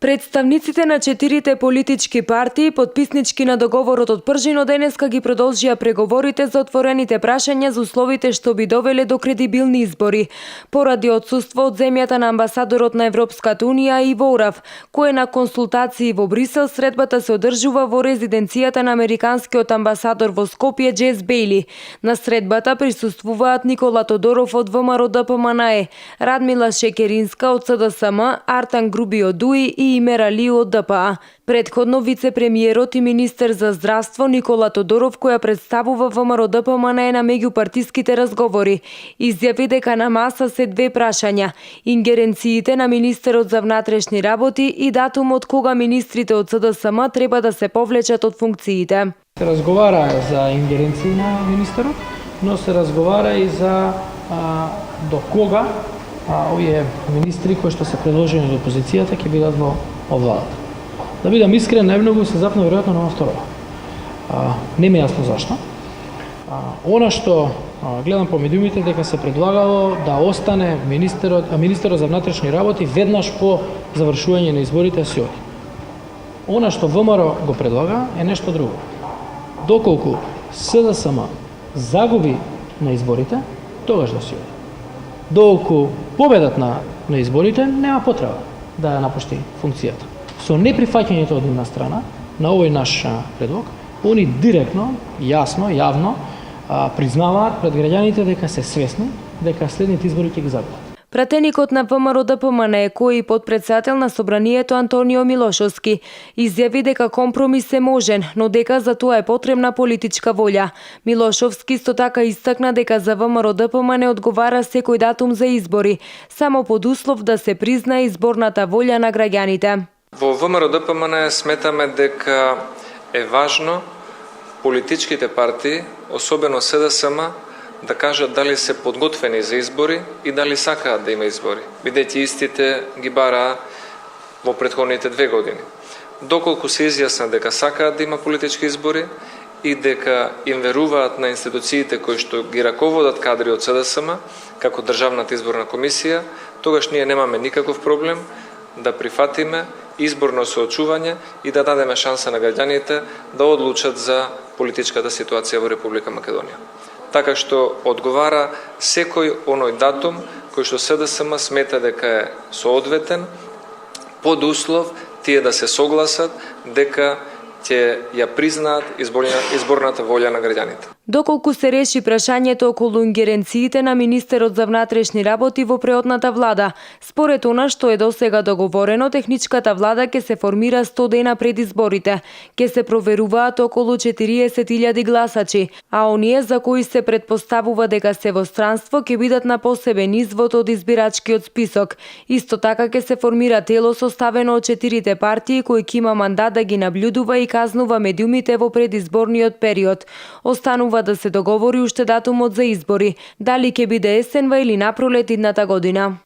Представниците на 4 политички партии, потписнички на договорот од Пржино, денеска ги продолжија преговорите за отворените прашања за условите што би довеле до кредибилни избори, поради отсуство од земјата на амбасадорот на Европската Унија Иво Орав, кој на консултации во Брисел. Средбата се одржува во резиденцијата на американскиот амбасадор во Скопје Джес Бејли. На средбата присуствуваат Никола Тодоров од ВМРО-ДПМНЕ, Радмила Шекеринска од СДСМ, Артан Груби од ДУИ и Имер Али од ДПА. Предходно вице-премиерот и министер за здравство Никола Тодоров, која представува ВМРО-ДПМНЕ на меѓупартиските разговори, изјави дека на маса се две прашања: ингеренциите на министерот за внатрешни работи и датумот кога министрите од СДСМ треба да се повлечат од функциите. Се разговара за ингеренции на министерот, но се разговара и за до кога овие министри кои што се предложени од опозицијата ќе бидат во владата. Да бидам искрен, најмногу се запна веројатно на второ. Не ми е јасно зашто. Она што гледам по медиумите дека се предлагало да остане министерот за внатрешни работи веднаш по завршување на изборите си оди. Она што ВМРО го предлага е нешто друго. Доколку СДСМ загуби на изборите, тогаш да си оди. Доколку победат на изборите, нема потреба да ја напушти функцијата. Со неприфаќањето од една страна на овој наш предлог, они директно, јасно, јавно признаваат пред граѓаните дека се свесни дека следните избори ќе ги загубат. Пратеникот на ВМРО-ДПМНЕ, кој и подпредседател на собранието Антонио Милошовски, изјави дека компромис е можен, но дека за тоа е потребна политичка волја. Милошовски исто така истакна дека за ВМРО-ДПМНЕ одговара секој датум за избори, само под услов да се признае изборната волја на граѓаните. Во ВМРО-ДПМНЕ сметаме дека е важно политичките партии, особено СДСМ, да кажат дали се подготвени за избори и дали сакаат да има избори, бидејќи истите ги бараа во претходните 2 години. Доколку се изјасна дека сакаат да има политички избори и дека им веруваат на институциите кои што ги раководат кадри од СДСМ, како Државната изборна комисија, тогаш ние немаме никаков проблем да прифатиме изборно соочување и да дадеме шанса на граѓаните да одлучат за политичката ситуација во Република Македонија. Така што одговара секој оној датум кој што СДСМ смета дека е соодветен, под услов тие да се согласат дека ќе ја признаат изборната волја на граѓаните. Доколку се реши прашањето околу ингеренциите на министерот за внатрешни работи во преодната влада, според она што е досега договорено, техничката влада ќе се формира 100 дена пред изборите. Ќе се проверуваат околу 40.000 гласачи, а оние за кои се предпоставува дека се во странство ќе бидат на посебен извод од избирачкиот список. Исто така ќе се формира тело составено од 4 партии кои ќе има мандат да ги наблюдува и казнува медиумите во предизборниот период. Останува да се договори уште датумот за избори, дали ќе биде есенва или напролет идната година.